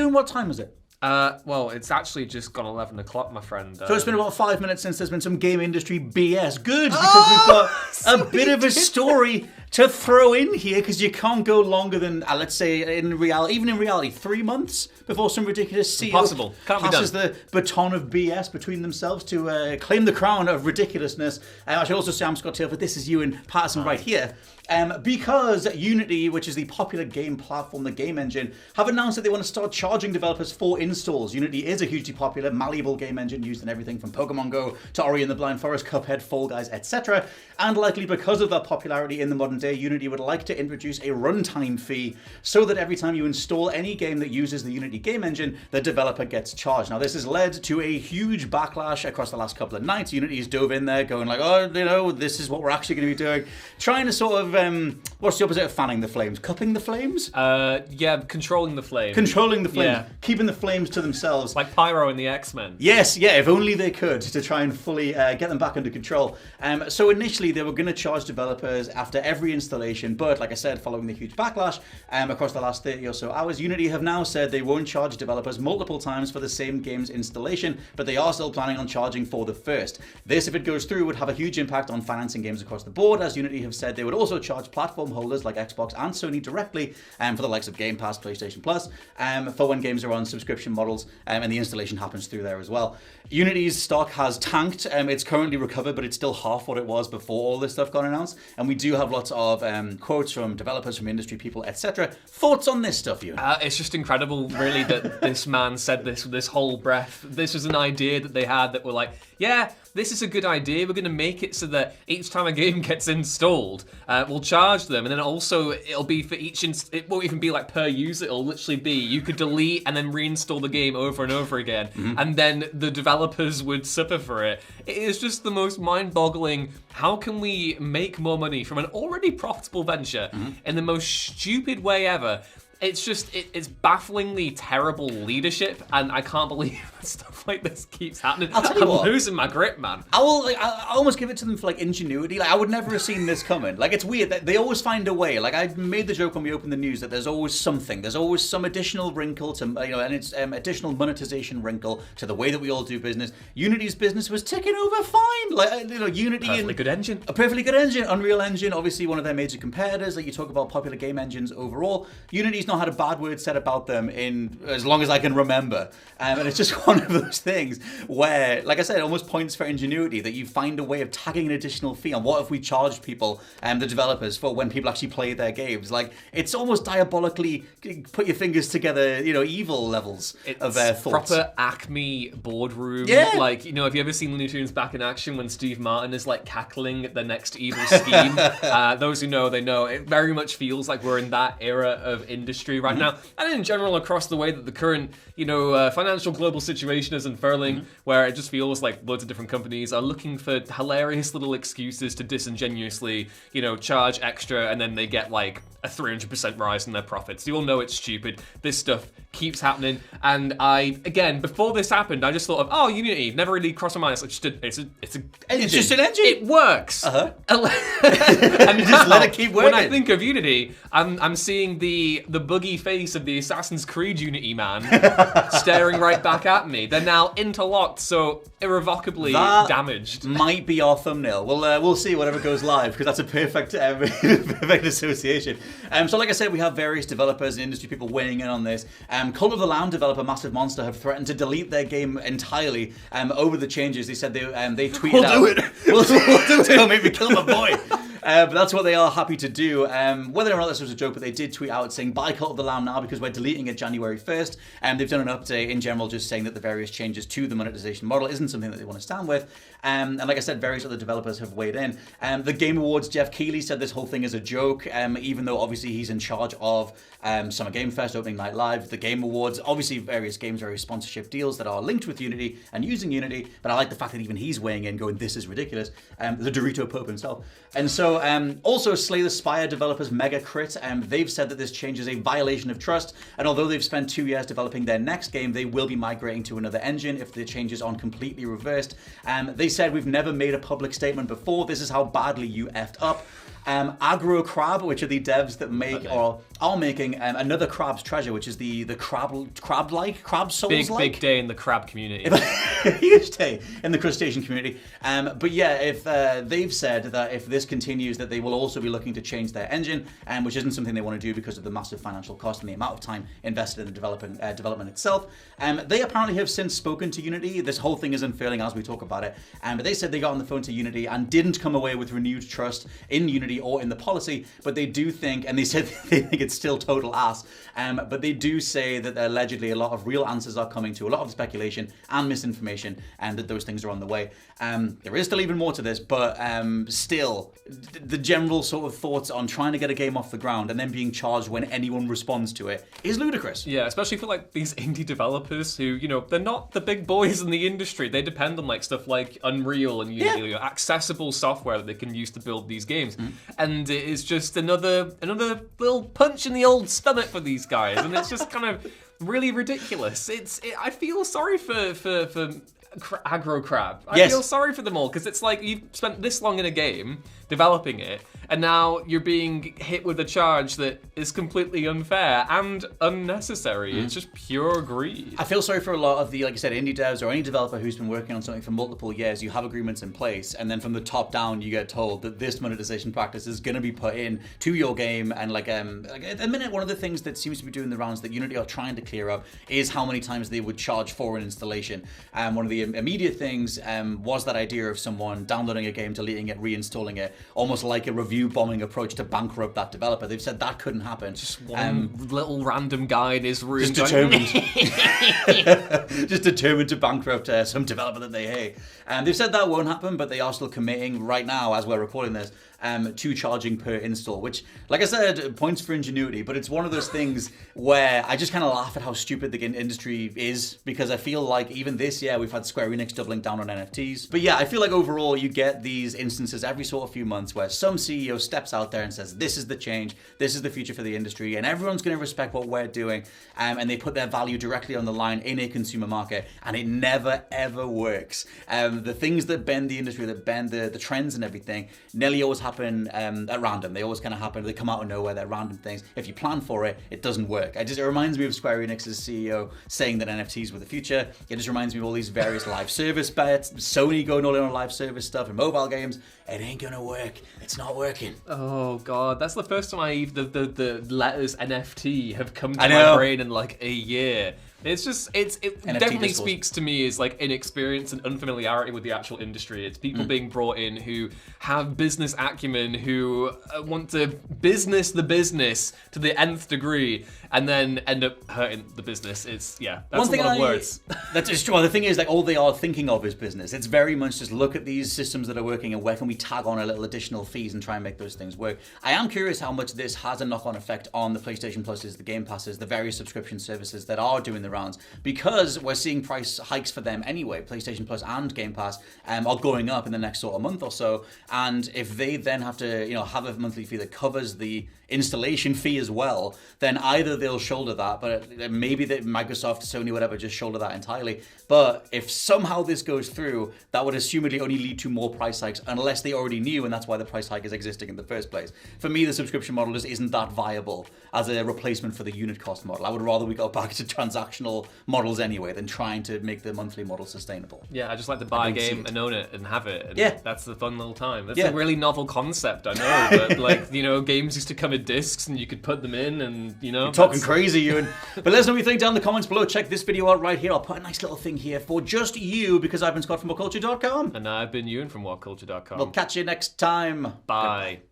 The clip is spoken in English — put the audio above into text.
doing? What time is it? Well, it's actually just gone 11 o'clock, my friend. So it's been about 5 minutes since there's been some game industry BS. Good, because we've got a bit of a story to throw in here, because you can't go longer than, let's say, in reality, 3 months before some ridiculous CEO Impossible. Can't be passes done. the baton of BS between themselves to claim the crown of ridiculousness. I should also say I'm Scott Taylor, but this is Ewan Patterson right here. Because Unity, which is the popular game platform, the game engine, have announced that they want to start charging developers for installs. Unity is a hugely popular, malleable game engine used in everything from Pokemon Go to Ori and the Blind Forest, Cuphead, Fall Guys, etc. And likely because of that popularity in the modern day, Unity would like to introduce a runtime fee so that every time you install any game that uses the Unity game engine, the developer gets charged. Now, this has led to a huge backlash across the last couple of nights. Unity's dove in there going like, oh, this is what we're actually going to be doing. Trying to sort of, what's the opposite of fanning the flames? Cupping the flames? Yeah, controlling the flame. Controlling the flames. Yeah. Keeping the flames to themselves. Like Pyro in the X-Men. Yes, yeah, if only they could, to try and fully get them back under control. So initially they were going to charge developers after every installation, but like I said, following the huge backlash across the last 30 or so hours, Unity have now said they won't charge developers multiple times for the same game's installation, but they are still planning on charging for the first. This, if it goes through, would have a huge impact on financing games across the board, as Unity have said they would also charge platform holders like Xbox and Sony directly for the likes of Game Pass, PlayStation Plus, for when games are on subscription models, and the installation happens through there as well. Unity's stock has tanked. It's currently recovered, but it's still half what it was before all this stuff got announced. And we do have lots of quotes from developers, from industry people, etc. Thoughts on this stuff, Ewan? It's just incredible, really, that this man said this with this whole breath. This was an idea that they had that were like, yeah, this is a good idea. We're going to make it so that each time a game gets installed, we'll charge them. And then also it'll be for each, it won't even be like per user. It'll literally be, you could delete and then reinstall the game over and over again. Mm-hmm. And then the developers would suffer for it. It is just the most mind-boggling. How can we make more money from an already profitable venture in the most stupid way ever? It's just, it's bafflingly terrible leadership, and I can't believe stuff like this keeps happening. I'll tell you what, I'm losing my grip, man. I almost give it to them for like ingenuity. Like, I would never have seen this coming. Like, it's weird that they always find a way. Like, I made the joke when we opened the news that there's always something. There's always some additional wrinkle to, and it's additional monetization wrinkle to the way that we all do business. Unity's business was ticking over fine. Like, Unity, Perfectly good engine. A perfectly good engine. Unreal Engine, obviously one of their major competitors. Like, you talk about popular game engines overall. Unity's not had a bad word said about them in as long as I can remember. And it's just one of those things where, like I said, it almost points for ingenuity that you find a way of tagging an additional fee on what if we charged people, the developers, for when people actually play their games. Like, it's almost diabolically put your fingers together, evil levels of thoughts. Proper Acme boardroom. Yeah. Like, have you ever seen Looney Tunes Back in Action when Steve Martin is like cackling at the next evil scheme? Those who know, they know. It very much feels like we're in that era of industry right now. And in general, across the way that the current, financial global situation is unfurling, where it just feels like loads of different companies are looking for hilarious little excuses to disingenuously, charge extra, and then they get like a 300% rise in their profits. You all know it's stupid. This stuff keeps happening, and again, before this happened, I just thought of, Unity, never really crossed my mind. It's like, it's just an engine. It works. Uh-huh. And you just let it keep working. When I think of Unity, I'm seeing the buggy face of the Assassin's Creed Unity man staring right back at me. They're now interlocked, so irrevocably damaged. Might be our thumbnail. We'll see whatever goes live, because that's a perfect perfect association. So like I said, we have various developers and industry people weighing in on this. Cult of the Lamb developer Massive Monster have threatened to delete their game entirely over the changes. They said they tweeted out. We'll do it. We'll do it. Don't make me kill my boy. But that's what they are happy to do. Whether or not this was a joke, but they did tweet out saying, buy Cult of the Lamb now because we're deleting it January 1st. They've done an update in general just saying that the various changes to the monetization model isn't something that they want to stand with. And like I said, various other developers have weighed in. The Game Awards, Jeff Keighley said this whole thing is a joke, even though obviously he's in charge of Summer Game Fest, Opening Night Live, the Game Awards, obviously various games, various sponsorship deals that are linked with Unity and using Unity. But I like the fact that even he's weighing in, going, this is ridiculous. The Dorito Pope himself. And so also Slay the Spire developers Mega Crit, they've said that this change is a violation of trust. And although they've spent 2 years developing their next game, they will be migrating to another engine if the changes aren't completely reversed. They said, we've never made a public statement before. This is how badly you effed up. Agro Crab, which are the devs that make or are making another Crab's Treasure, which is the crab souls-like. Big day in the crab community. Huge day in the crustacean community. But yeah, if they've said that if this continues, that they will also be looking to change their engine, which isn't something they want to do because of the massive financial cost and the amount of time invested in the development itself. They apparently have since spoken to Unity. This whole thing is unfurling as we talk about it. But they said they got on the phone to Unity and didn't come away with renewed trust in Unity or in the policy. But they do think, and they said they think it's still total ass. But they do say that allegedly a lot of real answers are coming to a lot of speculation and misinformation, and that those things are on the way. There is still even more to this, but still, the general sort of thoughts on trying to get a game off the ground and then being charged when anyone responds to it is ludicrous. Yeah, especially for like these indie developers who, you know, they're not the big boys in the industry. They depend on like stuff like Unreal and Unity, you know, accessible software that they can use to build these games. And it is just another little punch in the old stomach for these guys, and it's just kind of really ridiculous. I feel sorry for Agro Crab. I feel sorry for them all, because it's like you've spent this long in a game developing it, and now you're being hit with a charge that is completely unfair and unnecessary. It's just pure greed. I feel sorry for a lot of the, like I said, indie devs or any developer who's been working on something for multiple years. You have agreements in place, and then from the top down, you get told that this monetization practice is going to be put in to your game. And like at the minute, one of the things that seems to be doing the rounds that Unity are trying to clear up is how many times they would charge for an installation. One of the immediate things was that idea of someone downloading a game, deleting it, reinstalling it, almost like a review bombing approach to bankrupt that developer. They've said that couldn't happen. Just one little random guy in his room. Just determined. Just determined to bankrupt some developer that they hate. They've said that won't happen, but they are still committing right now, as we're recording this, to charging per install, which, like I said, points for ingenuity, but it's one of those things where I just kind of laugh at how stupid the industry is, because I feel like even this year we've had Square Enix doubling down on NFTs. But yeah, I feel like overall you get these instances every sort of few months where some CEO steps out there and says, this is the change, this is the future for the industry, and everyone's going to respect what we're doing, and they put their value directly on the line in a consumer market, and it never ever works. The things that bend the industry, that bend the trends and everything, nearly always happen at random. They always kind of happen. They come out of nowhere. They're random things. If you plan for it, it doesn't work. It reminds me of Square Enix's CEO saying that NFTs were the future. It just reminds me of all these various live service bets. Sony going all in on live service stuff and mobile games. It ain't gonna work. It's not working. Oh god, that's the first time the letters NFT have come to my brain in like a year. It's just, it definitely speaks to me as like inexperience and unfamiliarity with the actual industry. It's people being brought in who have business acumen, who want to business the business to the nth degree, and then end up hurting the business. That's a lot of words. That is true. The thing is, like, all they are thinking of is business. It's very much just look at these systems that are working and where can we tag on a little additional fees and try and make those things work. I am curious how much this has a knock-on effect on the PlayStation Pluses, the Game Passes, the various subscription services that are doing the rounds, because we're seeing price hikes for them anyway. PlayStation Plus and Game Pass are going up in the next sort of month or so, and if they then have to, have a monthly fee that covers the installation fee as well, then either they'll shoulder that, but maybe that Microsoft, Sony, whatever, just shoulder that entirely. But if somehow this goes through, that would assumedly only lead to more price hikes, unless they already knew, and that's why the price hike is existing in the first place. For me, the subscription model just isn't that viable as a replacement for the unit cost model. I would rather we go back to transactional models anyway than trying to make the monthly model sustainable. Yeah, I just like to buy a game and own it and have it. And that's the fun little time. That's a really novel concept, I know, but like, games used to come in discs and you could put them in, and You're talking crazy, Ewan. But let us know what you think down in the comments below. Check this video out right here. I'll put a nice little thing here for just you, because I've been Scott from WhatCulture.com. And I've been Ewan from WhatCulture.com. We'll catch you next time. Bye.